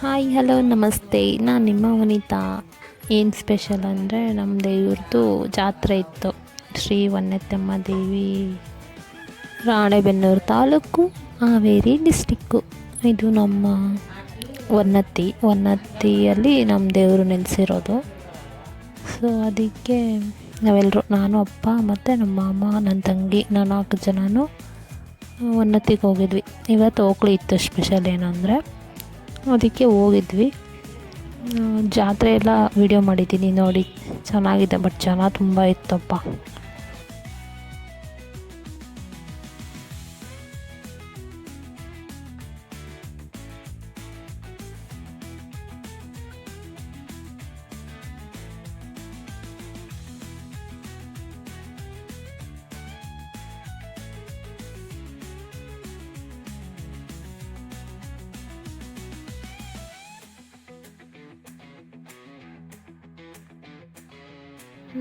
Hi hello ನಮಸ್ತೆ. ನಾನು ನಿಮ್ಮ ವನಿತಾ. ಏನು ಸ್ಪೆಷಲ್ ಅಂದರೆ ನಮ್ಮ ದೇವ್ರದ್ದು ಜಾತ್ರೆ ಇತ್ತು. ಶ್ರೀ ಹೊನ್ನೆತ್ತಮ್ಮ ದೇವಿ, ರಾಣೆಬೆನ್ನೂರು ತಾಲೂಕು, ಹಾವೇರಿ ಡಿಸ್ಟಿಕ್ಕು. ಇದು ನಮ್ಮ ಹೊನ್ನತ್ತಿಯಲ್ಲಿ ನಮ್ಮ ದೇವರು ನೆಲೆಸಿರೋದು. ಸೊ ಅದಕ್ಕೆ ನಾವೆಲ್ಲರೂ, ನಾನು, ಅಪ್ಪ ಮತ್ತು ನಮ್ಮ ಮಾಮ, ನನ್ನ ತಂಗಿ, ನಾವು 4 ಜನನೂ ಹೊನ್ನತ್ತಿಗೆ ಹೋಗಿದ್ವಿ. ಇವತ್ತು ಓಕ್ಳಿ ಇತ್ತು. ಸ್ಪೆಷಲ್ ಏನಂದರೆ ಅದಕ್ಕೆ ಹೋಗಿದ್ವಿ. ಜಾತ್ರೆ ಎಲ್ಲ ವೀಡಿಯೋ ಮಾಡಿದ್ದೀನಿ ನೋಡಿ, ಚೆನ್ನಾಗಿದೆ. ಬಟ್ ಜನ ತುಂಬ ಇತ್ತಪ್ಪ.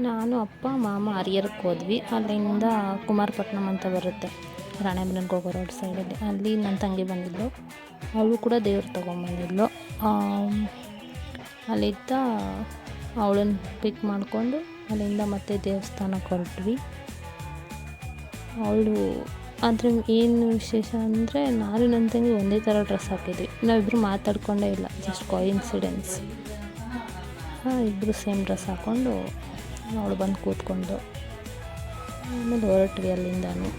ನಾನು, ಅಪ್ಪ, ಮಾಮ ಹರಿಹರಕ್ಕೆ ಹೋದ್ವಿ. ಅಲ್ಲಿಂದ ಕುಮಾರಪಟ್ಟಣಂ ಅಂತ ಬರುತ್ತೆ, ರಾಣೆಬೆನ್ನೂರಿಗೆ ಹೋಗೋ ರೋಡ್ ಸೈಡಲ್ಲಿ. ಅಲ್ಲಿ ನನ್ನ ತಂಗಿ ಬಂದಿದ್ಳು, ಅವಳು ಕೂಡ ದೇವ್ರು ತೊಗೊಂಬಂದಿದ್ಳು. ಅಲ್ಲಿದ್ದ ಅವಳನ್ನು ಪಿಕ್ ಮಾಡಿಕೊಂಡು ಅಲ್ಲಿಂದ ಮತ್ತೆ ದೇವಸ್ಥಾನಕ್ಕೆ ಹೊರಟ್ವಿ. ಅವಳು ಆದರೆ ಏನು ವಿಶೇಷ ಅಂದರೆ, ನಾನು ನನ್ನ ತಂಗಿ ಒಂದೇ ಥರ ಡ್ರೆಸ್ ಹಾಕಿದ್ವಿ. ನಾವಿಬ್ಬರು ಮಾತಾಡ್ಕೊಂಡೇ ಇಲ್ಲ, ಜಸ್ಟ್ ಕೋಇನ್ಸಿಡೆನ್ಸ್. ಇಬ್ಬರು ಸೇಮ್ ಡ್ರೆಸ್ ಹಾಕ್ಕೊಂಡು ಅವಳು ಬಂದು ಕೂತ್ಕೊಂಡು ಆಮೇಲೆ ಹೊರಟ್ವಿ ಅಲ್ಲಿಂದನೂ.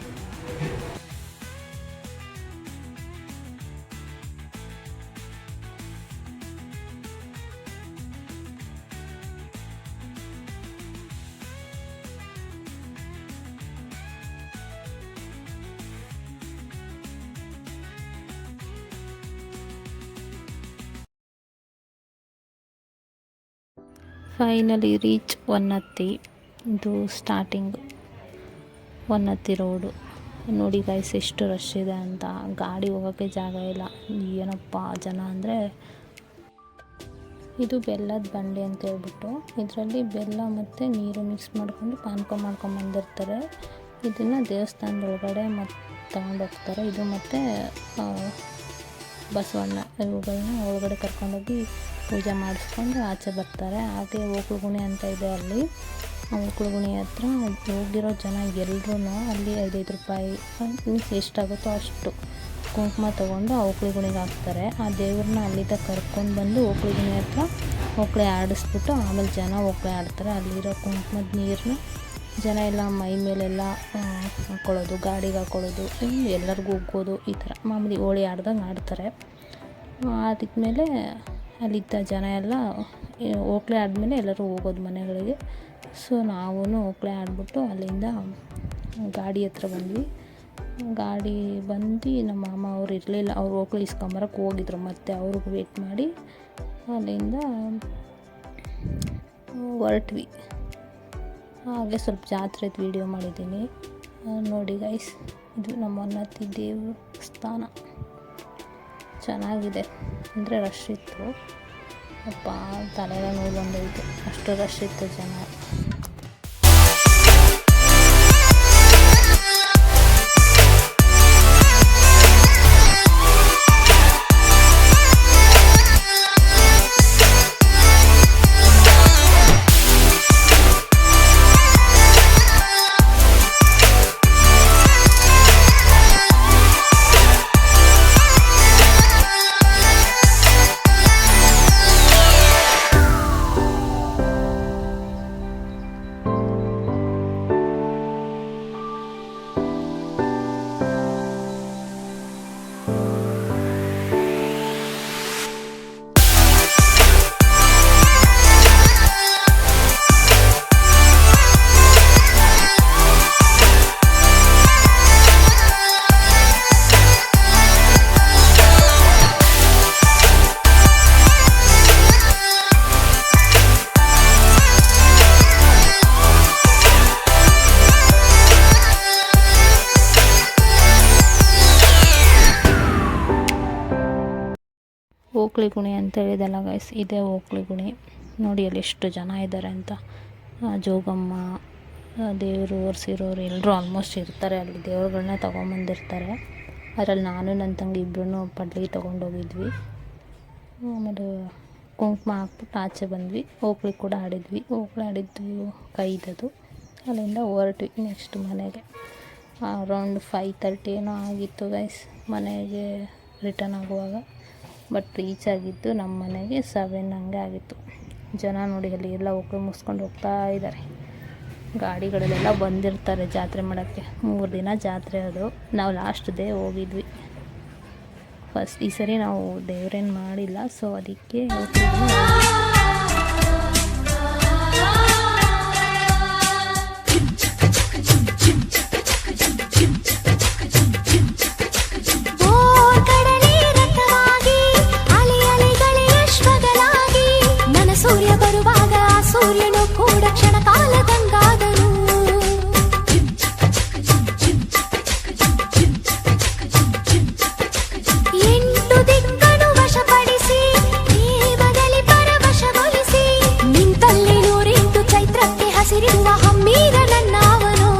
Finally reach Honnatti. ಇದು ಸ್ಟಾರ್ಟಿಂಗ್ ಹೊನ್ನತ್ತಿ ರೋಡು. ನೋಡಿ ಗೈಸ್, ಎಷ್ಟು ರಶ್ ಇದೆ ಅಂತ. ಗಾಡಿ ಹೋಗೋಕ್ಕೆ ಜಾಗ ಇಲ್ಲ. ಏನಪ್ಪ ಜನ ಅಂದರೆ. ಇದು ಬೆಲ್ಲದ ಬಂಡೆ ಅಂತ ಹೇಳ್ಬಿಟ್ಟು, ಇದರಲ್ಲಿ ಬೆಲ್ಲ ಮತ್ತು ನೀರು ಮಿಕ್ಸ್ ಮಾಡಿಕೊಂಡು ಪಾನಕ ಮಾಡ್ಕೊಂಬಂದಿರ್ತಾರೆ. ಇದನ್ನು ದೇವಸ್ಥಾನದೊಳಗಡೆ ತಗೊಂಡೋಗ್ತಾರೆ. ಇದು ಮತ್ತು ಬಸವಣ್ಣ ಇವುಗಳನ್ನ ಒಳಗಡೆ ಕರ್ಕೊಂಡೋಗಿ ಪೂಜೆ ಮಾಡಿಸ್ಕೊಂಡು ಆಚೆ ಬರ್ತಾರೆ. ಹಾಗೆ ಓಕುಳುಗುಣಿ ಅಂತ ಇದೆ ಅಲ್ಲಿ. ಓಕುಳುಗುಣಿ ಹತ್ರ ಹೋಗಿರೋ ಜನ ಎಲ್ಲರೂ ಅಲ್ಲಿ 5 ರೂಪಾಯಿ ಎಷ್ಟಾಗುತ್ತೋ ಅಷ್ಟು ಕುಂಕುಮ ತೊಗೊಂಡು ಆ ಓಕುಳುಗುಣಿಗೆ ಹಾಕ್ತಾರೆ. ಆ ದೇವ್ರನ್ನ ಅಲ್ಲಿಂದ ಕರ್ಕೊಂಡು ಬಂದು ಓಕುಳುಗುಣಿ ಹತ್ರ ಓಕಳೆ ಆಡಿಸ್ಬಿಟ್ಟು ಆಮೇಲೆ ಜನ ಓಕಳೆ ಆಡ್ತಾರೆ. ಅಲ್ಲಿರೋ ಕುಂಕುಮದ ನೀರನ್ನ ಜನ ಎಲ್ಲ ಮೈ ಮೇಲೆಲ್ಲ ಹಾಕ್ಕೊಳ್ಳೋದು, ಗಾಡಿಗೆ ಹಾಕ್ಕೊಳ್ಳೋದು, ಎಲ್ಲರಿಗೂ ಉಗ್ಗೋದು, ಈ ಥರ ಮಾಮೂಲಿ ಹೋಳಿ ಆಡ್ದಂಗೆ ಆಡ್ತಾರೆ. ಆದಿದ್ಮೇಲೆ ಅಲ್ಲಿದ್ದ ಜನ ಎಲ್ಲ ಓಕಳೆ ಆದಮೇಲೆ ಎಲ್ಲರೂ ಹೋಗೋದು ಮನೆಗಳಿಗೆ. ಸೊ ನಾವು ಓಕಳೆ ಆಡ್ಬಿಟ್ಟು ಅಲ್ಲಿಂದ ಗಾಡಿ ಹತ್ರ ಬಂದ್ವಿ. ಗಾಡಿ ಬಂದು ನಮ್ಮ ಮಾಮ ಅವ್ರು ಇರಲಿಲ್ಲ, ಅವ್ರು ಓಕಳೆ ಇಸ್ಕೊಂಬರಕ್ಕೆ ಹೋಗಿದ್ರು. ಮತ್ತು ಅವ್ರಿಗೆ ವೇಟ್ ಮಾಡಿ ಅಲ್ಲಿಂದ ಹೊರಟ್ವಿ. ಹಾಗೆ ಸ್ವಲ್ಪ ಜಾತ್ರೆದು ವೀಡಿಯೋ ಮಾಡಿದ್ದೀನಿ ನೋಡಿ ಗೈಸ್. ಇದು ನಮ್ಮ ಹೊನ್ನತ್ತಿ ದೇವಸ್ಥಾನ, ಚೆನ್ನಾಗಿದೆ. ಅಂದರೆ ರಶ್ ಇತ್ತು ಅಪ್ಪ, ತಲೆಲ್ಲ ನೋವು ಬಂದೋಯ್ತು, ಅಷ್ಟು ರಶ್ ಇತ್ತು ಜನ. ಓಕಳಿ ಗುಣಿ ಅಂತ ಹೇಳಿದೆಲ್ಲ ಗೈಸ್, ಇದೇ ಓಕಳಿ ಗುಣಿ. ನೋಡಿ ಅಲ್ಲಿ ಎಷ್ಟು ಜನ ಇದ್ದಾರೆ ಅಂತ. ಜೋಗಮ್ಮ, ದೇವರು ಒರೆಸಿರೋರು ಎಲ್ಲರೂ ಆಲ್ಮೋಸ್ಟ್ ಇರ್ತಾರೆ ಅಲ್ಲಿ. ದೇವ್ರುಗಳನ್ನೇ ತೊಗೊಂಬಂದಿರ್ತಾರೆ. ಅದರಲ್ಲಿ ನಾನು ನನ್ನ ತಂಗಿ ಇಬ್ಬರೂ ಪಡ್ಲಿಗೆ ತೊಗೊಂಡೋಗಿದ್ವಿ. ಆಮೇಲೆ ಕುಂಕುಮ ಹಾಕ್ಬಿಟ್ಟು ಆಚೆ ಬಂದ್ವಿ. ಓಕ್ಳಿ ಕೂಡ ಆಡಿದ್ವಿ. ಓಕ್ಳಿ ಆಡಿದ್ದು ಕೈದದು. ಅಲ್ಲಿಂದ ಹೊರಟ್ವಿ ನೆಕ್ಸ್ಟ್ ಮನೆಗೆ. ಅರೌಂಡ್ 5:30 ಏನೋ ಆಗಿತ್ತು ಗೈಸ್ ಮನೆಗೆ ರಿಟರ್ನ್ ಆಗುವಾಗ. ಬಟ್ ರೀಚ್ ಆಗಿದ್ದು ನಮ್ಮ ಮನೆಗೆ 7 ಹಂಗೆ ಆಗಿತ್ತು. ಜನ ನೋಡಿ ಅಲ್ಲಿ ಎಲ್ಲ ಓಕ್ಳಿ ಮುಗಿಸ್ಕೊಂಡು ಹೋಗ್ತಾ ಇದ್ದಾರೆ. ಗಾಡಿಗಳಲ್ಲೆಲ್ಲ ಬಂದಿರ್ತಾರೆ ಜಾತ್ರೆ ಮಾಡೋಕ್ಕೆ. 3 ದಿನ ಜಾತ್ರೆ ಅದು. ನಾವು ಲಾಸ್ಟ್ ಡೇ ಹೋಗಿದ್ವಿ. ಈ ಸರಿ ನಾವು ದೇವ್ರೇನು ಮಾಡಿಲ್ಲ, ಸೊ ಅದಕ್ಕೆ ಸೂರ್ಯ ಬರುವಾಗ ಸೂರ್ಯನು ಕೂಡ ಕ್ಷಣ ಕಾಲದಂಗಾದನು. ಎಂಟು ದಿಕ್ಕನು ವಶಪಡಿಸಿ ದೇವದಲ್ಲಿ ಪರವಶಗೊಳಿಸಿ ನಿಂತಲ್ಲಿ 108 ಚೈತ್ರಕ್ಕೆ ಹಸಿರಿರುವ ಹಮ್ಮೀರ ನನ್ನವನು.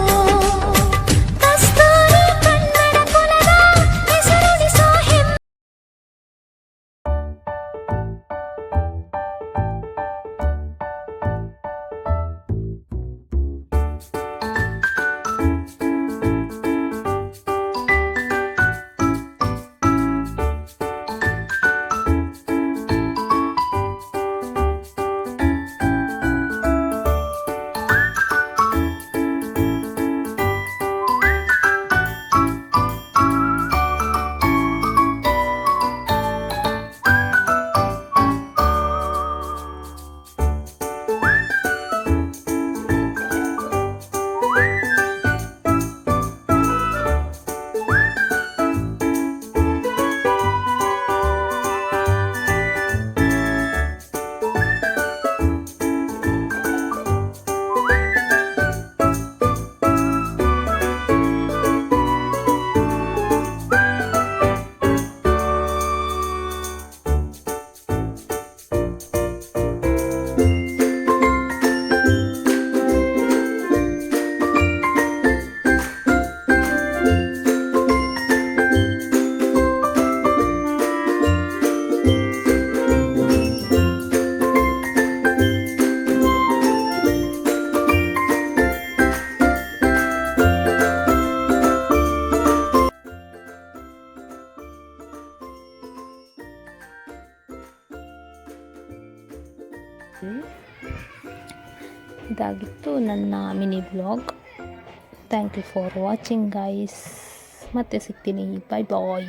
ಕಸ್ತೂರಿ ಕನ್ನಡ ಕುಲದ ಹೆಸರುಳಿಸೋ ಹೆಮ್ಮೆ. ಇದಾಗಿತ್ತು ನನ್ನ mini blog. Thank you for watching guys. ಮತ್ತೆ ಸಿಗ್ತೀನಿ. ಬಾಯ್ ಬಾಯ್.